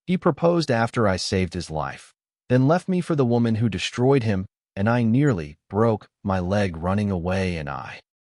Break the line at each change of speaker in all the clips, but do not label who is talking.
He proposed after I saved his life, then left me for the woman who destroyed him, and I nearly broke my leg running away. And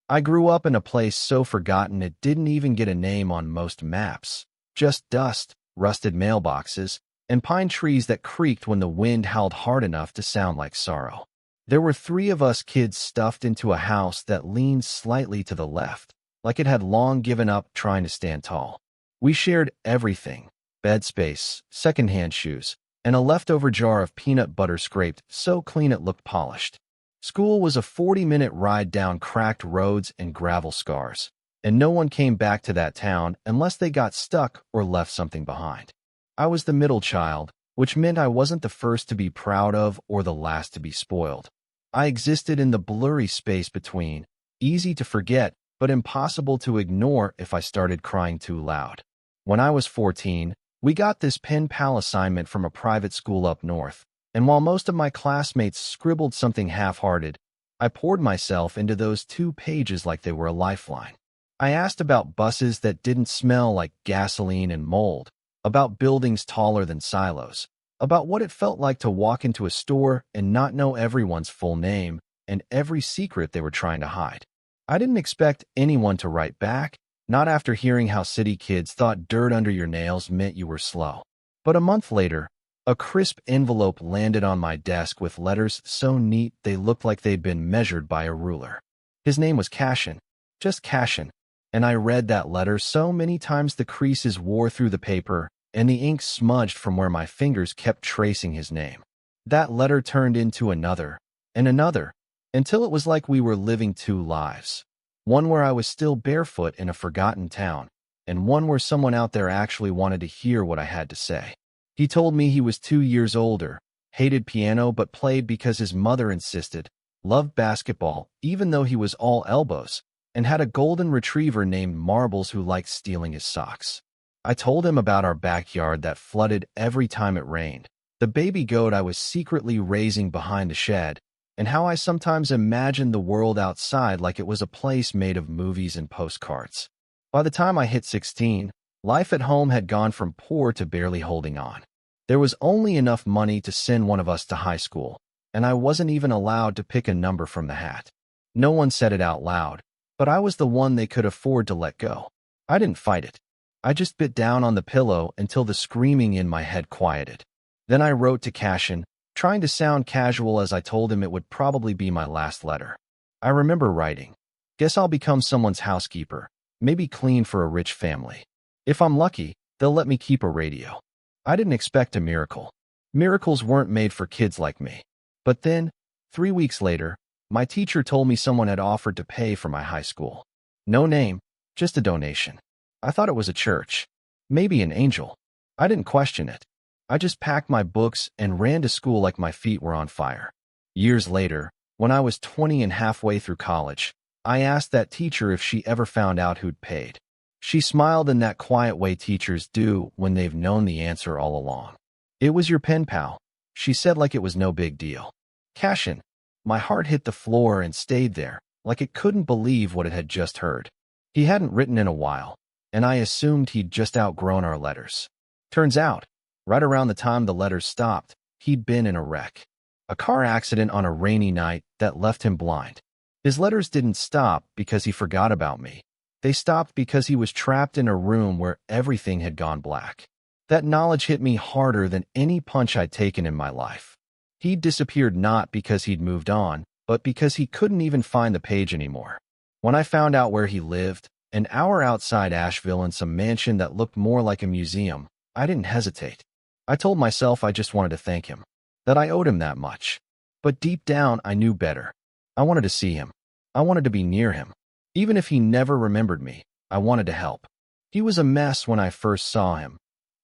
I grew up in a place so forgotten it didn't even get a name on most maps. Just dust, rusted mailboxes, and pine trees that creaked when the wind howled hard enough to sound like sorrow. There were three of us kids stuffed into a house that leaned slightly to the left, like it had long given up trying to stand tall. We shared everything: bed space, secondhand shoes, and a leftover jar of peanut butter scraped so clean it looked polished. School was a 40-minute ride down cracked roads and gravel scars, and no one came back to that town unless they got stuck or left something behind. I was the middle child, which meant I wasn't the first to be proud of or the last to be spoiled. I existed in the blurry space between, easy to forget, but impossible to ignore if I started crying too loud. When I was 14, we got this pen pal assignment from a private school up north, and while most of my classmates scribbled something half-hearted, I poured myself into those 2 pages like they were a lifeline. I asked about buses that didn't smell like gasoline and mold, about buildings taller than silos, about what it felt like to walk into a store and not know everyone's full name and every secret they were trying to hide. I didn't expect anyone to write back, not after hearing how city kids thought dirt under your nails meant you were slow. But a month later, a crisp envelope landed on my desk with letters so neat they looked like they'd been measured by a ruler. His name was Cashin, just Cashin, and I read that letter so many times the creases wore through the paper and the ink smudged from where my fingers kept tracing his name. That letter turned into another, and another, until it was like we were living 2 lives. One where I was still barefoot in a forgotten town, and one where someone out there actually wanted to hear what I had to say. He told me he was 2 years older, hated piano but played because his mother insisted, loved basketball even though he was all elbows, and had a golden retriever named Marbles who liked stealing his socks. I told him about our backyard that flooded every time it rained, the baby goat I was secretly raising behind the shed, and how I sometimes imagined the world outside like it was a place made of movies and postcards. By the time I hit 16, life at home had gone from poor to barely holding on. There was only enough money to send one of us to high school, and I wasn't even allowed to pick a number from the hat. No one said it out loud, but I was the one they could afford to let go. I didn't fight it. I just bit down on the pillow until the screaming in my head quieted. Then I wrote to Cashin, trying to sound casual as I told him it would probably be my last letter. I remember writing, "Guess I'll become someone's housekeeper, maybe clean for a rich family. If I'm lucky, they'll let me keep a radio." I didn't expect a miracle. Miracles weren't made for kids like me. But then, 3 weeks later, my teacher told me someone had offered to pay for my high school. No name, just a donation. I thought it was a church, maybe an angel. I didn't question it. I just packed my books and ran to school like my feet were on fire. Years later, when I was 20 and halfway through college, I asked that teacher if she ever found out who'd paid. She smiled in that quiet way teachers do when they've known the answer all along. "It was your pen pal," she said like it was no big deal. Cashin. My heart hit the floor and stayed there, like it couldn't believe what it had just heard. He hadn't written in a while, and I assumed he'd just outgrown our letters. Turns out, right around the time the letters stopped, he'd been in a wreck. A car accident on a rainy night that left him blind. His letters didn't stop because he forgot about me. They stopped because he was trapped in a room where everything had gone black. That knowledge hit me harder than any punch I'd taken in my life. He'd disappeared not because he'd moved on, but because he couldn't even find the page anymore. When I found out where he lived, an hour outside Asheville in some mansion that looked more like a museum, I didn't hesitate. I told myself I just wanted to thank him, that I owed him that much. But deep down, I knew better. I wanted to see him. I wanted to be near him. Even if he never remembered me, I wanted to help. He was a mess when I first saw him.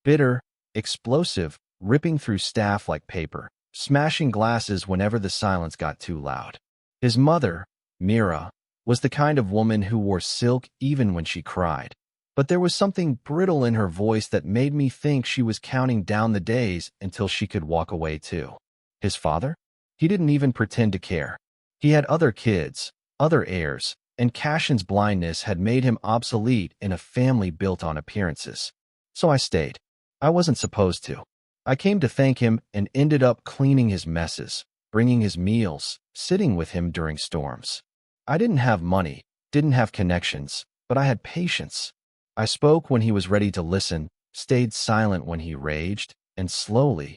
Bitter, explosive, ripping through staff like paper, smashing glasses whenever the silence got too loud. His mother, Mira, was the kind of woman who wore silk even when she cried. But there was something brittle in her voice that made me think she was counting down the days until she could walk away too. His father? He didn't even pretend to care. He had other kids, other heirs, and Cashin's blindness had made him obsolete in a family built on appearances. So I stayed. I wasn't supposed to. I came to thank him and ended up cleaning his messes, bringing his meals, sitting with him during storms. I didn't have money, didn't have connections, but I had patience. I spoke when he was ready to listen, stayed silent when he raged, and slowly,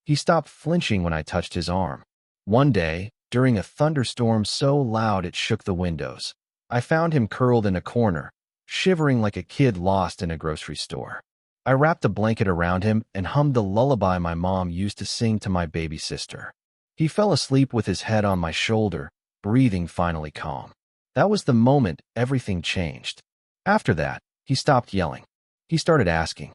he stopped flinching when I touched his arm. One day, during a thunderstorm so loud it shook the windows, I found him curled in a corner, shivering like a kid lost in a grocery store. I wrapped a blanket around him and hummed the lullaby my mom used to sing to my baby sister. He fell asleep with his head on my shoulder, breathing finally calm. That was the moment everything changed. After that, he stopped yelling. He started asking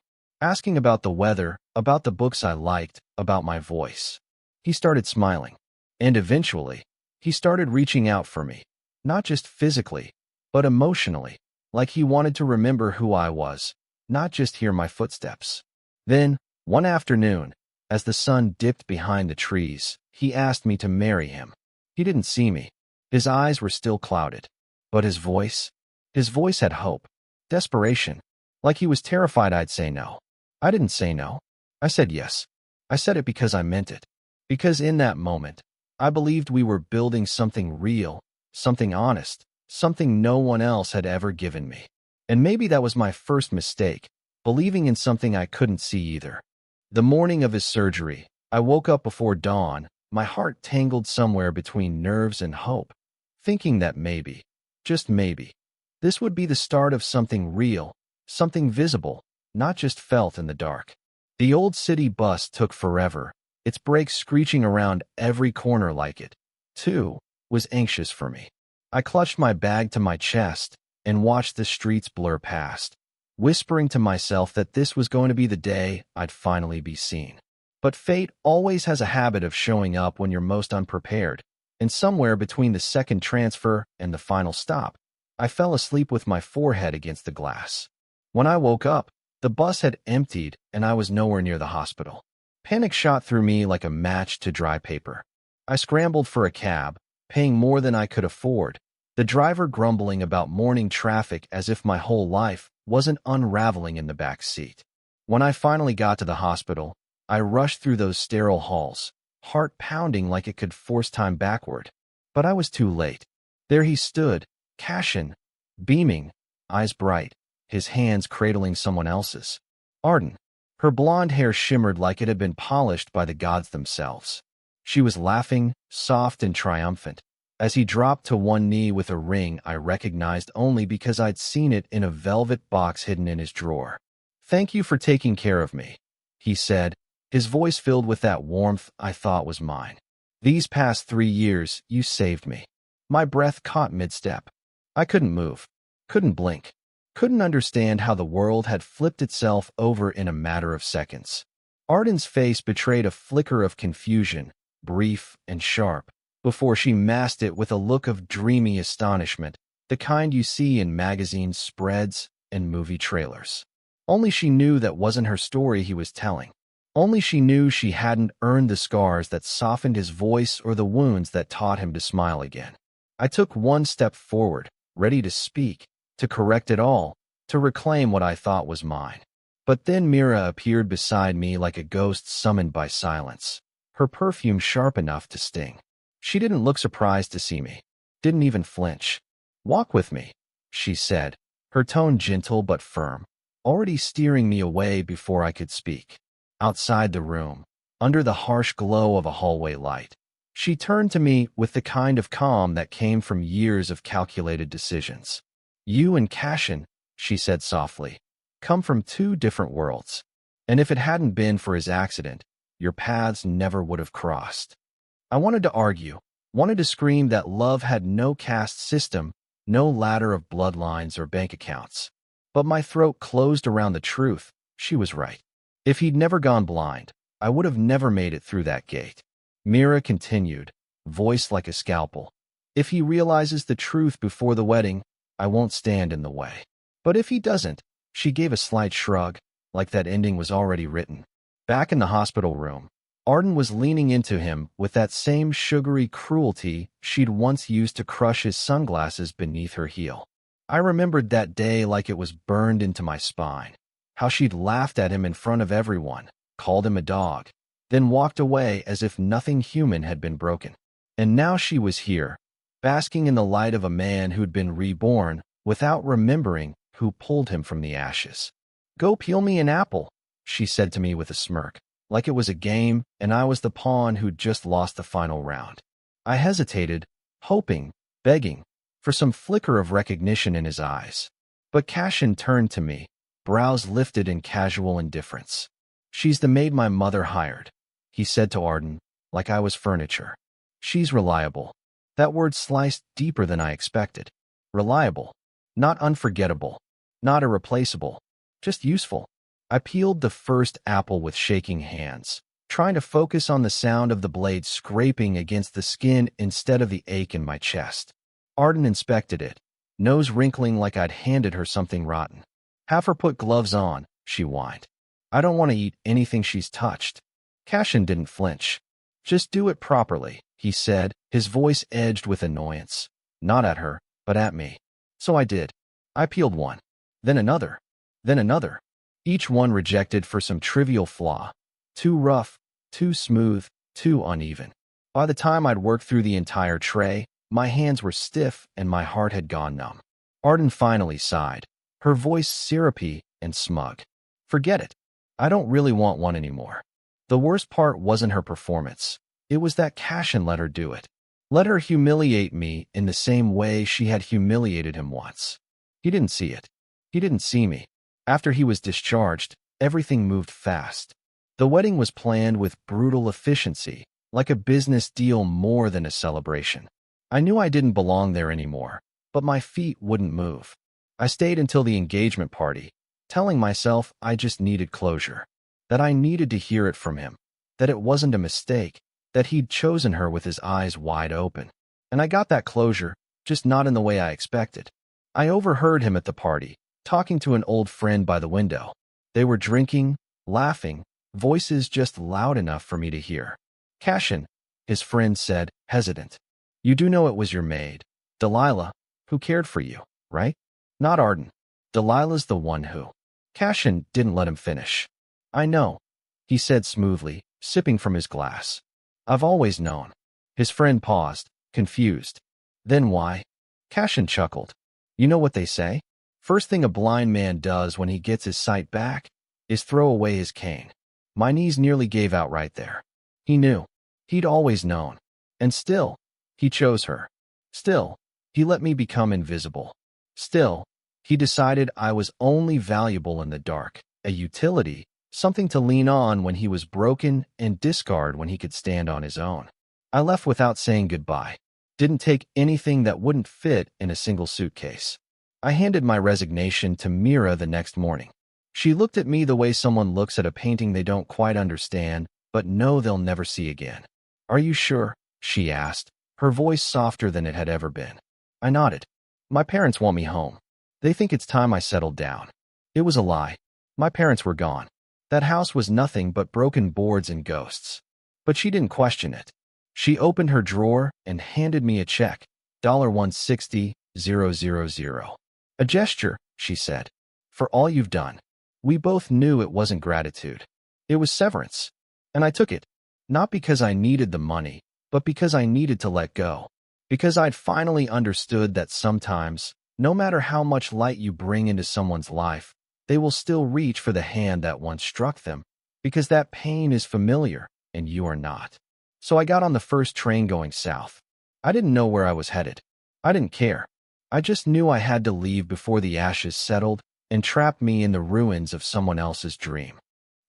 about the weather, about the books I liked, about my voice. He started smiling. And eventually, he started reaching out for me, not just physically, but emotionally, like he wanted to remember who I was, not just hear my footsteps. Then, one afternoon, as the sun dipped behind the trees, he asked me to marry him. He didn't see me. His eyes were still clouded. But his voice had hope, desperation, like he was terrified I'd say no. I didn't say no. I said yes. I said it because I meant it. Because in that moment, I believed we were building something real, something honest, something no one else had ever given me. And maybe that was my first mistake, believing in something I couldn't see either. The morning of his surgery, I woke up before dawn, my heart tangled somewhere between nerves and hope, thinking that maybe, just maybe, this would be the start of something real, something visible, not just felt in the dark. The old city bus took forever, its brakes screeching around every corner like it, too, was anxious for me. I clutched my bag to my chest and watched the streets blur past, whispering to myself that this was going to be the day I'd finally be seen. But fate always has a habit of showing up when you're most unprepared, and somewhere between the second transfer and the final stop, I fell asleep with my forehead against the glass. When I woke up, the bus had emptied and I was nowhere near the hospital. Panic shot through me like a match to dry paper. I scrambled for a cab, paying more than I could afford, the driver grumbling about morning traffic as if my whole life wasn't unraveling in the back seat. When I finally got to the hospital, I rushed through those sterile halls, heart pounding like it could force time backward. But I was too late. There he stood, Cashin, beaming, eyes bright, his hands cradling someone else's. Arden. Her blonde hair shimmered like it had been polished by the gods themselves. She was laughing, soft and triumphant. As he dropped to one knee with a ring I recognized only because I'd seen it in a velvet box hidden in his drawer. "Thank you for taking care of me," he said, his voice filled with that warmth I thought was mine. "These past 3 years, you saved me." My breath caught mid-step. I couldn't move, couldn't blink, couldn't understand how the world had flipped itself over in a matter of seconds. Arden's face betrayed a flicker of confusion, brief and sharp, before she masked it with a look of dreamy astonishment, the kind you see in magazine spreads and movie trailers. Only she knew that wasn't her story he was telling. Only she knew she hadn't earned the scars that softened his voice or the wounds that taught him to smile again. I took one step forward, ready to speak, to correct it all, to reclaim what I thought was mine. But then Mira appeared beside me like a ghost summoned by silence, her perfume sharp enough to sting. She didn't look surprised to see me, didn't even flinch. "Walk with me," she said, her tone gentle but firm, already steering me away before I could speak. Outside the room, under the harsh glow of a hallway light, she turned to me with the kind of calm that came from years of calculated decisions. "You and Cashin," she said softly, "come from 2 different worlds. And if it hadn't been for his accident, your paths never would have crossed." I wanted to argue, wanted to scream that love had no caste system, no ladder of bloodlines or bank accounts. But my throat closed around the truth. She was right. If he'd never gone blind, I would have never made it through that gate. Mira continued, voice like a scalpel. "If he realizes the truth before the wedding, I won't stand in the way. But if he doesn't," she gave a slight shrug, like that ending was already written. Back in the hospital room, Arden was leaning into him with that same sugary cruelty she'd once used to crush his sunglasses beneath her heel. I remembered that day like it was burned into my spine. how she'd laughed at him in front of everyone, called him a dog, then walked away as if nothing human had been broken. And now she was here, basking in the light of a man who'd been reborn without remembering who pulled him from the ashes. "Go peel me an apple," she said to me with a smirk, like it was a game and I was the pawn who'd just lost the final round. I hesitated, hoping, begging, for some flicker of recognition in his eyes. But Cashin turned to me, brows lifted in casual indifference. "She's the maid my mother hired," he said to Arden, like I was furniture. "She's reliable." That word sliced deeper than I expected. Reliable. Not unforgettable. Not irreplaceable. Just useful. I peeled the first apple with shaking hands, trying to focus on the sound of the blade scraping against the skin instead of the ache in my chest. Arden inspected it, nose wrinkling like I'd handed her something rotten. "Have her put gloves on," she whined. "I don't want to eat anything she's touched." Cashin didn't flinch. "Just do it properly," he said, his voice edged with annoyance. Not at her, but at me. So I did. I peeled one. Then another. Then another. Each one rejected for some trivial flaw. Too rough, too smooth, too uneven. By the time I'd worked through the entire tray, my hands were stiff and my heart had gone numb. Arden finally sighed, her voice syrupy and smug. "Forget it. I don't really want one anymore." The worst part wasn't her performance. It was that Cashin let her do it. Let her humiliate me in the same way she had humiliated him once. He didn't see it. He didn't see me. After he was discharged, everything moved fast. The wedding was planned with brutal efficiency, like a business deal more than a celebration. I knew I didn't belong there anymore, but my feet wouldn't move. I stayed until the engagement party, telling myself I just needed closure, that I needed to hear it from him, that it wasn't a mistake, that he'd chosen her with his eyes wide open. And I got that closure, just not in the way I expected. I overheard him at the party, talking to an old friend by the window. They were drinking, laughing, voices just loud enough for me to hear. "Cashin," his friend said, hesitant. "You do know it was your maid, Delilah, who cared for you, right? Not Arden. Delilah's the one who." Cashin didn't let him finish. "I know," he said smoothly, sipping from his glass. "I've always known." His friend paused, confused. "Then why?" Cashin chuckled. "You know what they say? First thing a blind man does when he gets his sight back is throw away his cane." My knees nearly gave out right there. He knew. He'd always known. And still, he chose her. Still, he let me become invisible. Still, he decided I was only valuable in the dark, a utility, something to lean on when he was broken and discard when he could stand on his own. I left without saying goodbye. Didn't take anything that wouldn't fit in a single suitcase. I handed my resignation to Mira the next morning. She looked at me the way someone looks at a painting they don't quite understand, but know they'll never see again. "Are you sure?" she asked, her voice softer than it had ever been. I nodded. "My parents want me home. They think it's time I settled down." It was a lie. My parents were gone. That house was nothing but broken boards and ghosts. But she didn't question it. She opened her drawer and handed me a check, $160,000. "A gesture," she said, "for all you've done." We both knew it wasn't gratitude. It was severance. And I took it, not because I needed the money, but because I needed to let go. Because I'd finally understood that sometimes, no matter how much light you bring into someone's life, they will still reach for the hand that once struck them, because that pain is familiar and you are not. So I got on the first train going south. I didn't know where I was headed. I didn't care. I just knew I had to leave before the ashes settled and trapped me in the ruins of someone else's dream.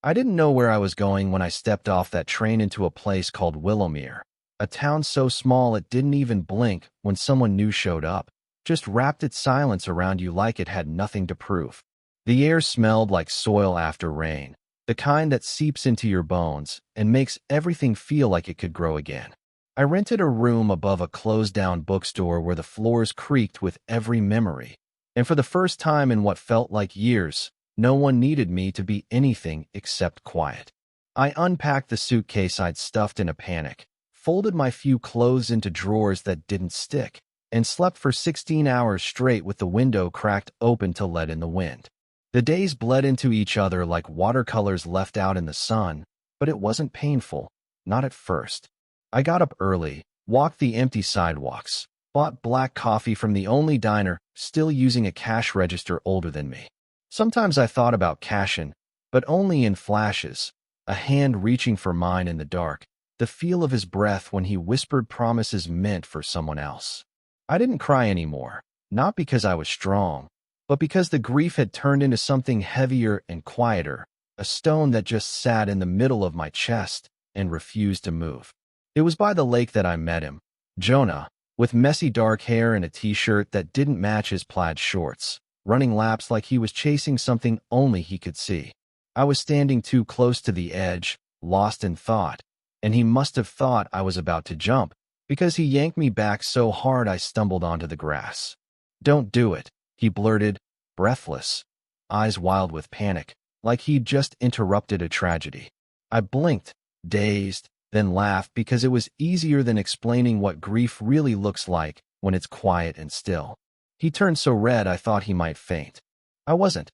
I didn't know where I was going when I stepped off that train into a place called Willamir, a town so small it didn't even blink when someone new showed up, just wrapped its silence around you like it had nothing to prove. The air smelled like soil after rain, the kind that seeps into your bones and makes everything feel like it could grow again. I rented a room above a closed-down bookstore where the floors creaked with every memory, and for the first time in what felt like years, no one needed me to be anything except quiet. I unpacked the suitcase I'd stuffed in a panic, folded my few clothes into drawers that didn't stick, and slept for 16 hours straight with the window cracked open to let in the wind. The days bled into each other like watercolors left out in the sun, but it wasn't painful, not at first. I got up early, walked the empty sidewalks, bought black coffee from the only diner still using a cash register older than me. Sometimes I thought about Cashin, but only in flashes, a hand reaching for mine in the dark, the feel of his breath when he whispered promises meant for someone else. I didn't cry anymore, not because I was strong, but because the grief had turned into something heavier and quieter, a stone that just sat in the middle of my chest and refused to move. It was by the lake that I met him, Jonah, with messy dark hair and a t-shirt that didn't match his plaid shorts, running laps like he was chasing something only he could see. I was standing too close to the edge, lost in thought, and he must have thought I was about to jump, because he yanked me back so hard I stumbled onto the grass. "Don't do it," he blurted, breathless, eyes wild with panic, like he'd just interrupted a tragedy. I blinked, dazed, then laughed because it was easier than explaining what grief really looks like when it's quiet and still. He turned so red I thought he might faint. "I wasn't.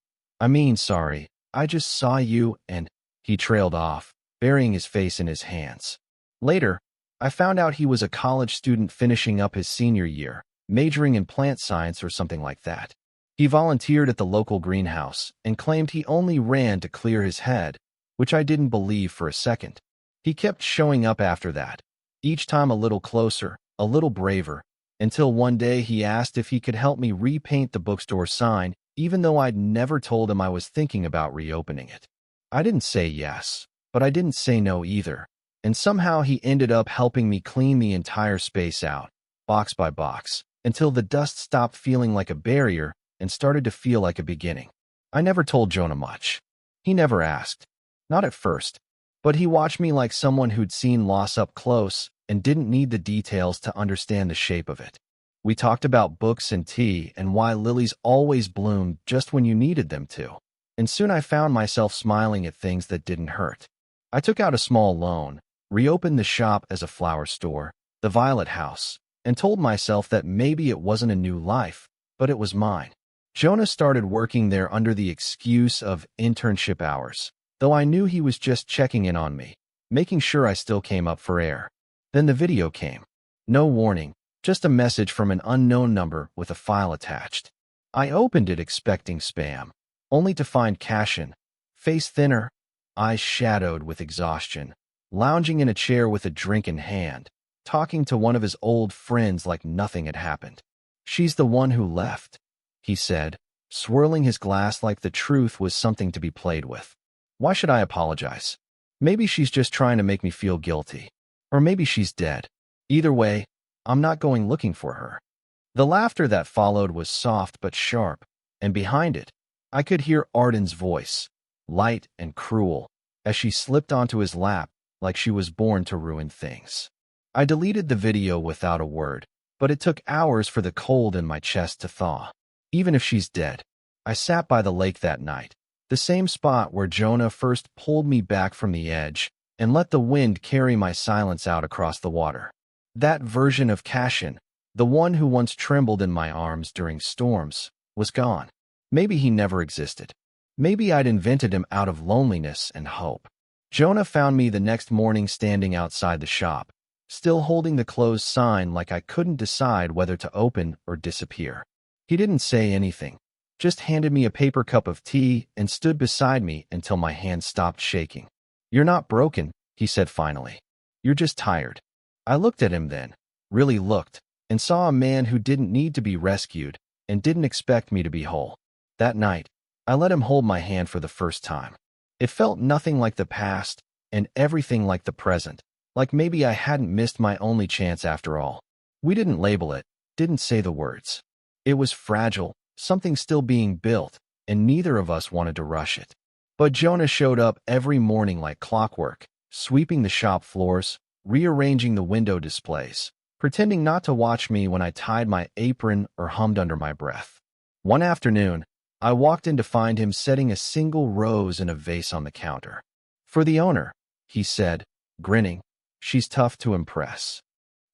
Sorry, I just saw you," and he trailed off, burying his face in his hands. Later, I found out he was a college student finishing up his senior year, majoring in plant science or something like that. He volunteered at the local greenhouse and claimed he only ran to clear his head, which I didn't believe for a second. He kept showing up after that, each time a little closer, a little braver, until one day he asked if he could help me repaint the bookstore sign, even though I'd never told him I was thinking about reopening it. I didn't say yes, but I didn't say no either, and somehow he ended up helping me clean the entire space out, box by box, until the dust stopped feeling like a barrier and started to feel like a beginning. I never told Jonah much. He never asked. Not at first. But he watched me like someone who'd seen loss up close and didn't need the details to understand the shape of it. We talked about books and tea and why lilies always bloomed just when you needed them to. And soon I found myself smiling at things that didn't hurt. I took out a small loan, reopened the shop as a flower store, the Violet House, and told myself that maybe it wasn't a new life, but it was mine. Jonah started working there under the excuse of internship hours, though I knew he was just checking in on me, making sure I still came up for air. Then the video came. No warning, just a message from an unknown number with a file attached. I opened it expecting spam, only to find Cashin, face thinner, eyes shadowed with exhaustion, lounging in a chair with a drink in hand, talking to one of his old friends like nothing had happened. "She's the one who left," he said, swirling his glass like the truth was something to be played with. "Why should I apologize? Maybe she's just trying to make me feel guilty. Or maybe she's dead. Either way, I'm not going looking for her." The laughter that followed was soft but sharp, and behind it, I could hear Arden's voice, light and cruel, as she slipped onto his lap like she was born to ruin things. I deleted the video without a word, but it took hours for the cold in my chest to thaw. Even if she's dead, I sat by the lake that night, the same spot where Jonah first pulled me back from the edge, and let the wind carry my silence out across the water. That version of Cashin, the one who once trembled in my arms during storms, was gone. Maybe he never existed. Maybe I'd invented him out of loneliness and hope. Jonah found me the next morning standing outside the shop, still holding the closed sign like I couldn't decide whether to open or disappear. He didn't say anything, just handed me a paper cup of tea and stood beside me until my hand stopped shaking. "You're not broken," he said finally. "You're just tired." I looked at him then, really looked, and saw a man who didn't need to be rescued and didn't expect me to be whole. That night, I let him hold my hand for the first time. It felt nothing like the past and everything like the present, like maybe I hadn't missed my only chance after all. We didn't label it, didn't say the words. It was fragile, something still being built, and neither of us wanted to rush it. But Jonah showed up every morning like clockwork, sweeping the shop floors, rearranging the window displays, pretending not to watch me when I tied my apron or hummed under my breath. One afternoon, I walked in to find him setting a single rose in a vase on the counter. "For the owner," he said, grinning. "She's tough to impress."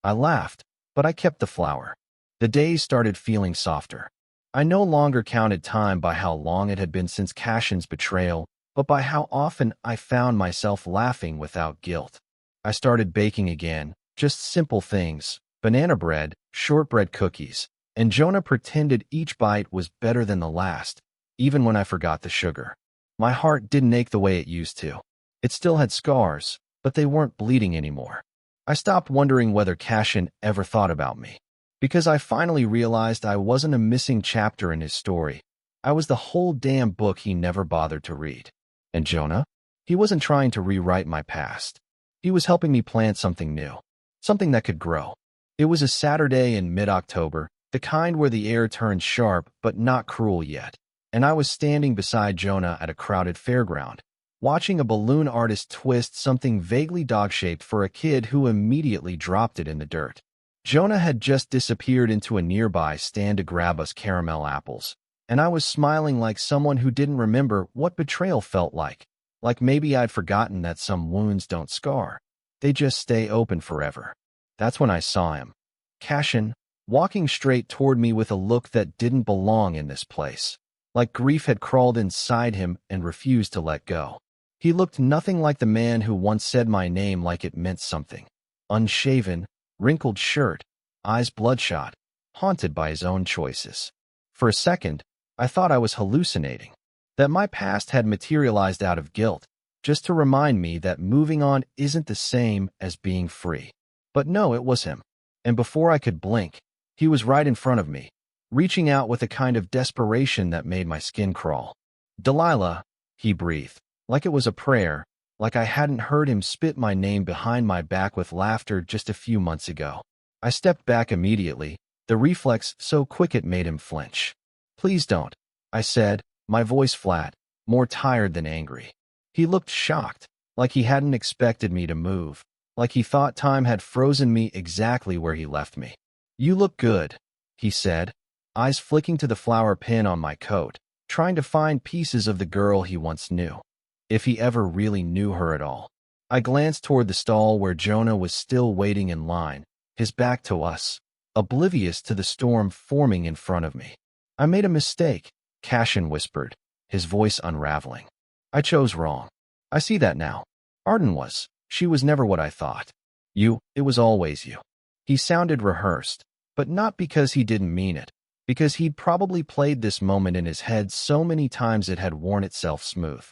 I laughed, but I kept the flower. The days started feeling softer. I no longer counted time by how long it had been since Cashin's betrayal, but by how often I found myself laughing without guilt. I started baking again, just simple things, banana bread, shortbread cookies, and Jonah pretended each bite was better than the last, even when I forgot the sugar. My heart didn't ache the way it used to. It still had scars, but they weren't bleeding anymore. I stopped wondering whether Cashin ever thought about me, because I finally realized I wasn't a missing chapter in his story. I was the whole damn book he never bothered to read. And Jonah? He wasn't trying to rewrite my past. He was helping me plant something new, something that could grow. It was a Saturday in mid-October, the kind where the air turned sharp but not cruel yet, and I was standing beside Jonah at a crowded fairground, watching a balloon artist twist something vaguely dog-shaped for a kid who immediately dropped it in the dirt. Jonah had just disappeared into a nearby stand to grab us caramel apples, and I was smiling like someone who didn't remember what betrayal felt like maybe I'd forgotten that some wounds don't scar. They just stay open forever. That's when I saw him. Cashin, walking straight toward me with a look that didn't belong in this place. Like grief had crawled inside him and refused to let go. He looked nothing like the man who once said my name like it meant something. Unshaven, wrinkled shirt, eyes bloodshot, haunted by his own choices. For a second, I thought I was hallucinating, that my past had materialized out of guilt, just to remind me that moving on isn't the same as being free. But no, it was him. And before I could blink, he was right in front of me, reaching out with a kind of desperation that made my skin crawl. "Delilah," he breathed, like it was a prayer, like I hadn't heard him spit my name behind my back with laughter just a few months ago. I stepped back immediately, the reflex so quick it made him flinch. "Please don't," I said, my voice flat, more tired than angry. He looked shocked, like he hadn't expected me to move, like he thought time had frozen me exactly where he left me. "You look good," he said, eyes flicking to the flower pin on my coat, trying to find pieces of the girl he once knew. If he ever really knew her at all. I glanced toward the stall where Jonah was still waiting in line, his back to us, oblivious to the storm forming in front of me. "I made a mistake," Cashin whispered, his voice unraveling. "I chose wrong. I see that now. Arden was. She was never what I thought. It was always you." He sounded rehearsed, but not because he didn't mean it, because he'd probably played this moment in his head so many times it had worn itself smooth.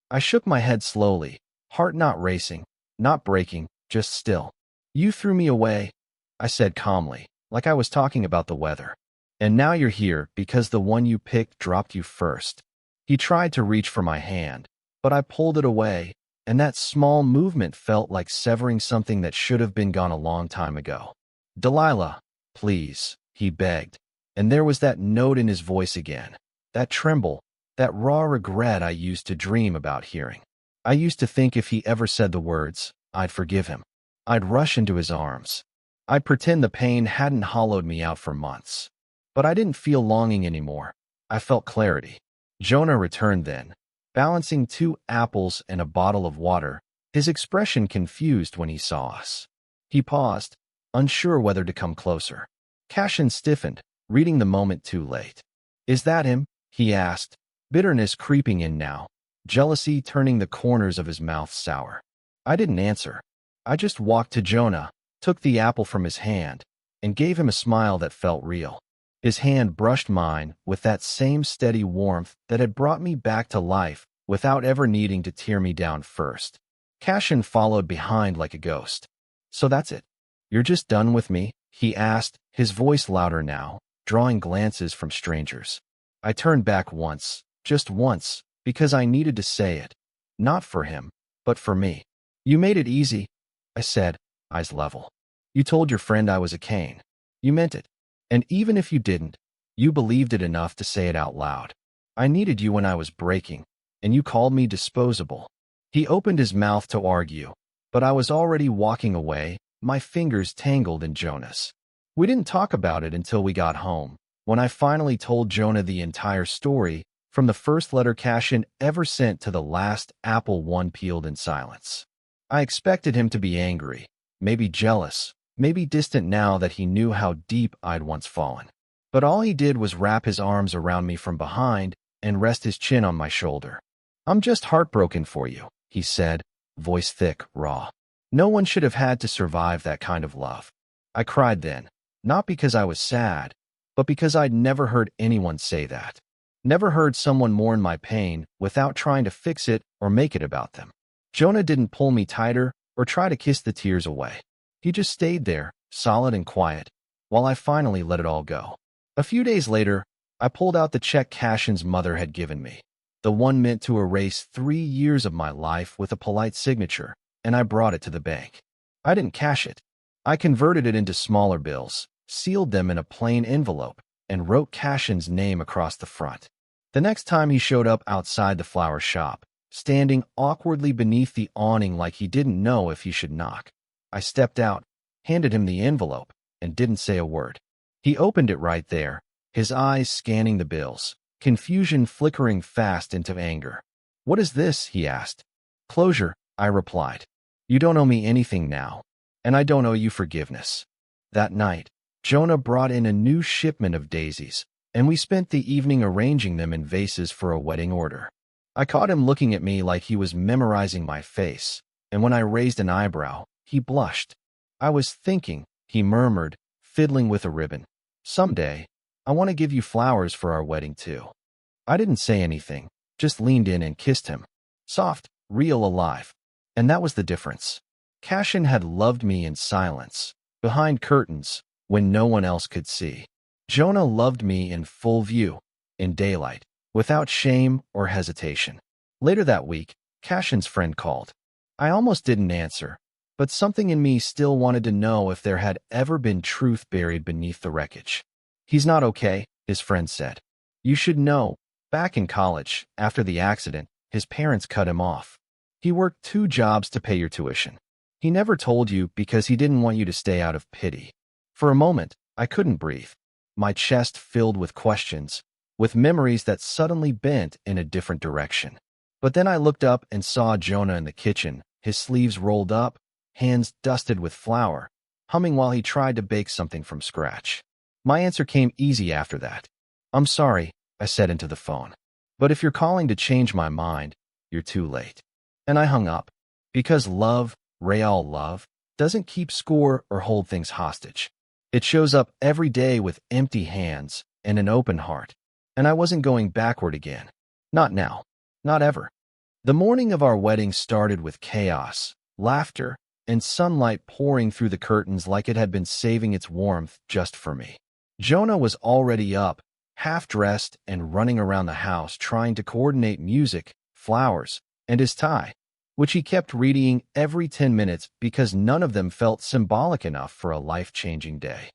I shook my head slowly, heart not racing, not breaking, just still. "You threw me away," I said calmly, like I was talking about the weather. "And now you're here because the one you picked dropped you first." He tried to reach for my hand, but I pulled it away, and that small movement felt like severing something that should have been gone a long time ago. "Delilah, please," he begged, and there was that note in his voice again, that tremble, that raw regret I used to dream about hearing. I used to think if he ever said the words, I'd forgive him. I'd rush into his arms. I'd pretend the pain hadn't hollowed me out for months. But I didn't feel longing anymore. I felt clarity. Jonah returned then, balancing 2 apples and a bottle of water, his expression confused when he saw us. He paused, unsure whether to come closer. Cashin stiffened, reading the moment too late. "Is that him?" he asked, bitterness creeping in now, jealousy turning the corners of his mouth sour. I didn't answer. I just walked to Jonah, took the apple from his hand, and gave him a smile that felt real. His hand brushed mine with that same steady warmth that had brought me back to life without ever needing to tear me down first. Cashin followed behind like a ghost. "So that's it. You're just done with me?" he asked, his voice louder now, drawing glances from strangers. I turned back once, just once, because I needed to say it. Not for him, but for me. "You made it easy," I said, eyes level. "You told your friend I was a Cain. You meant it. And even if you didn't, you believed it enough to say it out loud. I needed you when I was breaking, and you called me disposable." He opened his mouth to argue, but I was already walking away, my fingers tangled in Jonah's. We didn't talk about it until we got home, when I finally told Jonah the entire story, from the first letter Cashin ever sent to the last apple one peeled in silence. I expected him to be angry, maybe jealous, maybe distant now that he knew how deep I'd once fallen. But all he did was wrap his arms around me from behind and rest his chin on my shoulder. "I'm just heartbroken for you," he said, voice thick, raw. "No one should have had to survive that kind of love." I cried then, not because I was sad, but because I'd never heard anyone say that. Never heard someone mourn my pain without trying to fix it or make it about them. Jonah didn't pull me tighter or try to kiss the tears away. He just stayed there, solid and quiet, while I finally let it all go. A few days later, I pulled out the check Cashin's mother had given me, the one meant to erase 3 years of my life with a polite signature, and I brought it to the bank. I didn't cash it. I converted it into smaller bills, sealed them in a plain envelope, and wrote Cashin's name across the front. The next time he showed up outside the flower shop, standing awkwardly beneath the awning like he didn't know if he should knock, I stepped out, handed him the envelope, and didn't say a word. He opened it right there, his eyes scanning the bills, confusion flickering fast into anger. "What is this?" he asked. "Closure," I replied. "You don't owe me anything now, and I don't owe you forgiveness." That night, Jonah brought in a new shipment of daisies, and we spent the evening arranging them in vases for a wedding order. I caught him looking at me like he was memorizing my face, and when I raised an eyebrow, he blushed. "I was thinking," he murmured, fiddling with a ribbon. "Someday, I want to give you flowers for our wedding too." I didn't say anything, just leaned in and kissed him. Soft, real, alive. And that was the difference. Cashin had loved me in silence, behind curtains, when no one else could see. Jonah loved me in full view, in daylight, without shame or hesitation. Later that week, Cashin's friend called. I almost didn't answer, but something in me still wanted to know if there had ever been truth buried beneath the wreckage. "He's not okay," his friend said. "You should know, back in college, after the accident, his parents cut him off. He worked 2 jobs to pay your tuition. He never told you because he didn't want you to stay out of pity." For a moment, I couldn't breathe. My chest filled with questions, with memories that suddenly bent in a different direction. But then I looked up and saw Jonah in the kitchen, his sleeves rolled up, hands dusted with flour, humming while he tried to bake something from scratch. My answer came easy after that. "I'm sorry," I said into the phone. "But if you're calling to change my mind, you're too late." And I hung up. Because love, real love, doesn't keep score or hold things hostage. It shows up every day with empty hands and an open heart. And I wasn't going backward again. Not now. Not ever. The morning of our wedding started with chaos, laughter, and sunlight pouring through the curtains like it had been saving its warmth just for me. Jonah was already up, half-dressed and running around the house trying to coordinate music, flowers, and his tie, which he kept reading every 10 minutes because none of them felt symbolic enough for a life-changing day.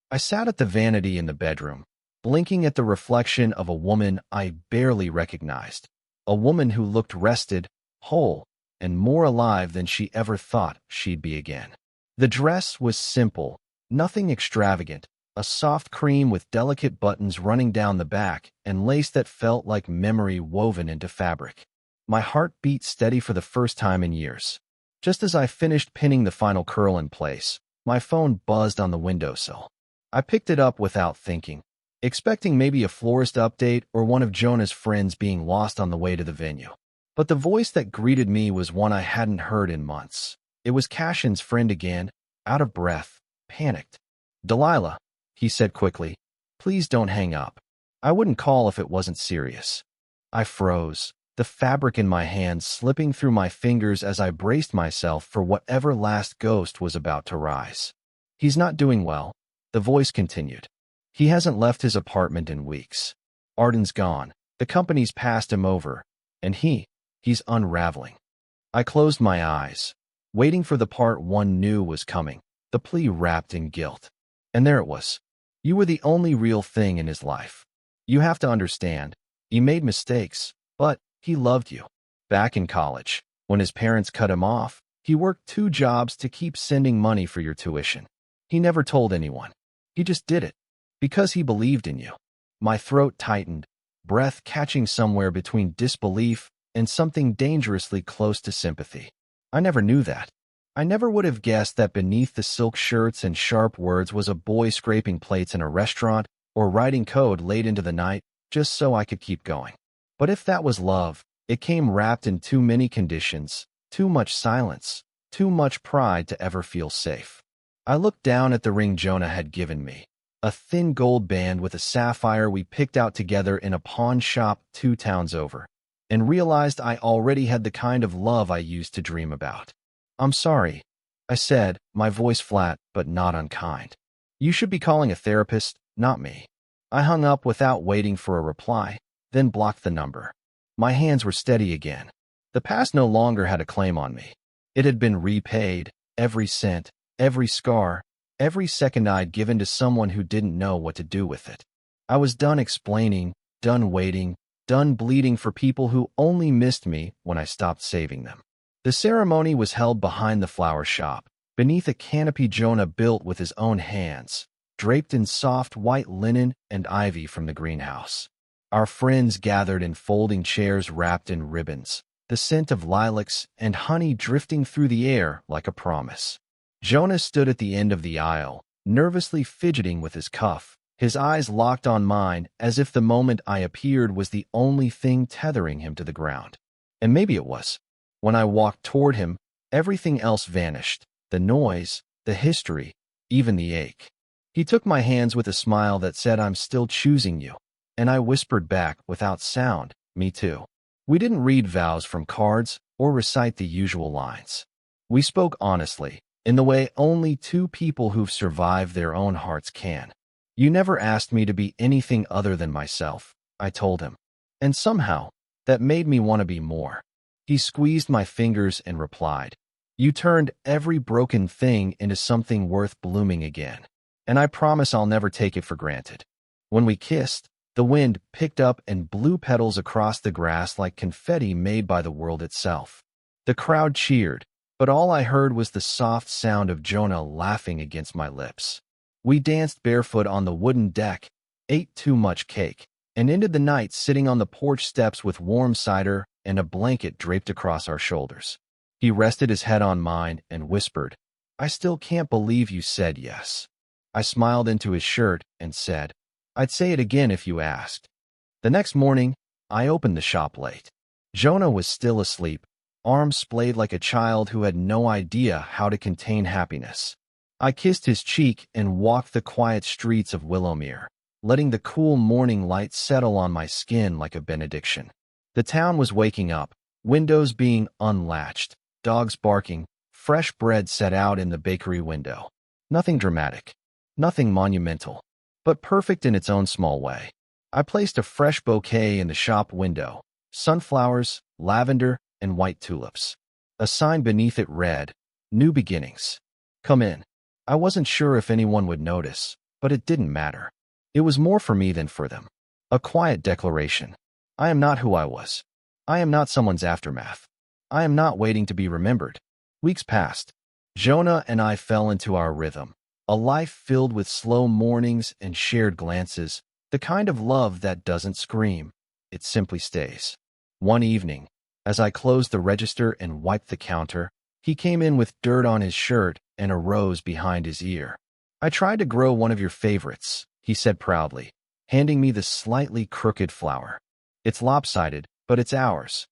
I sat at the vanity in the bedroom, blinking at the reflection of a woman I barely recognized, a woman who looked rested, whole, and more alive than she ever thought she'd be again. The dress was simple, nothing extravagant, a soft cream with delicate buttons running down the back and lace that felt like memory woven into fabric. My heart beat steady for the first time in years. Just as I finished pinning the final curl in place, my phone buzzed on the windowsill. I picked it up without thinking, expecting maybe a florist update or one of Jonah's friends being lost on the way to the venue. But the voice that greeted me was one I hadn't heard in months. It was Cashin's friend again, out of breath, panicked. "Delilah," he said quickly, "please don't hang up. I wouldn't call if it wasn't serious." I froze, the fabric in my hand slipping through my fingers as I braced myself for whatever last ghost was about to rise. "He's not doing well," the voice continued. "He hasn't left his apartment in weeks. Arden's gone, the company's passed him over, and he's unraveling." I closed my eyes, waiting for the part one knew was coming, the plea wrapped in guilt. And there it was. "You were the only real thing in his life. You have to understand, he made mistakes, but he loved you." Back in college, when his parents cut him off, he worked 2 jobs to keep sending money for your tuition. He never told anyone. He just did it. Because he believed in you. My throat tightened, breath catching somewhere between disbelief and something dangerously close to sympathy. I never knew that. I never would have guessed that beneath the silk shirts and sharp words was a boy scraping plates in a restaurant or writing code late into the night just so I could keep going. But if that was love, it came wrapped in too many conditions, too much silence, too much pride to ever feel safe. I looked down at the ring Jonah had given me, a thin gold band with a sapphire we picked out together in a pawn shop 2 towns over, and realized I already had the kind of love I used to dream about. "I'm sorry," I said, my voice flat but not unkind. "You should be calling a therapist, not me." I hung up without waiting for a reply, then blocked the number. My hands were steady again. The past no longer had a claim on me. It had been repaid, every cent, every scar, every second I'd given to someone who didn't know what to do with it. I was done explaining, done waiting, done bleeding for people who only missed me when I stopped saving them. The ceremony was held behind the flower shop, beneath a canopy Jonah built with his own hands, draped in soft white linen and ivy from the greenhouse. Our friends gathered in folding chairs wrapped in ribbons, the scent of lilacs and honey drifting through the air like a promise. Jonah stood at the end of the aisle, nervously fidgeting with his cuff, his eyes locked on mine as if the moment I appeared was the only thing tethering him to the ground. And maybe it was. When I walked toward him, everything else vanished, the noise, the history, even the ache. He took my hands with a smile that said, "I'm still choosing you." And I whispered back without sound, "Me too." We didn't read vows from cards or recite the usual lines. We spoke honestly, in the way only 2 people who've survived their own hearts can. "You never asked me to be anything other than myself," I told him. And somehow, that made me want to be more. He squeezed my fingers and replied, "You turned every broken thing into something worth blooming again. And I promise I'll never take it for granted." When we kissed, the wind picked up and blew petals across the grass like confetti made by the world itself. The crowd cheered, but all I heard was the soft sound of Jonah laughing against my lips. We danced barefoot on the wooden deck, ate too much cake, and ended the night sitting on the porch steps with warm cider and a blanket draped across our shoulders. He rested his head on mine and whispered, "I still can't believe you said yes." I smiled into his shirt and said, "I'd say it again if you asked." The next morning, I opened the shop late. Jonah was still asleep, arms splayed like a child who had no idea how to contain happiness. I kissed his cheek and walked the quiet streets of Willamir, letting the cool morning light settle on my skin like a benediction. The town was waking up, windows being unlatched, dogs barking, fresh bread set out in the bakery window. Nothing dramatic, nothing monumental, but perfect in its own small way. I placed a fresh bouquet in the shop window, sunflowers, lavender, and white tulips. A sign beneath it read, "New beginnings. Come in." I wasn't sure if anyone would notice, but it didn't matter. It was more for me than for them. A quiet declaration. I am not who I was. I am not someone's aftermath. I am not waiting to be remembered. Weeks passed. Jonah and I fell into our rhythm, a life filled with slow mornings and shared glances, the kind of love that doesn't scream, it simply stays. One evening, as I closed the register and wiped the counter, he came in with dirt on his shirt and a rose behind his ear. "I tried to grow one of your favorites," he said proudly, handing me the slightly crooked flower. "It's lopsided, but it's ours."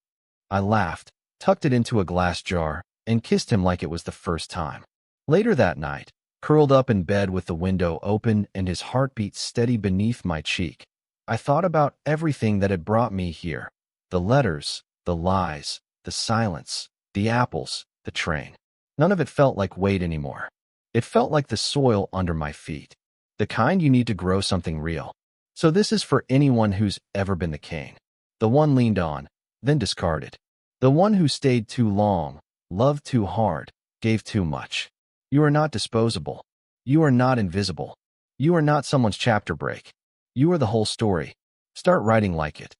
I laughed, tucked it into a glass jar, and kissed him like it was the first time. Later that night, curled up in bed with the window open and his heartbeat steady beneath my cheek, I thought about everything that had brought me here. The letters, the lies, the silence, the apples, the train. None of it felt like weight anymore. It felt like the soil under my feet, the kind you need to grow something real. So this is for anyone who's ever been the king. The one leaned on, then discarded. The one who stayed too long, loved too hard, gave too much. You are not disposable. You are not invisible. You are not someone's chapter break. You are the whole story. Start writing like it.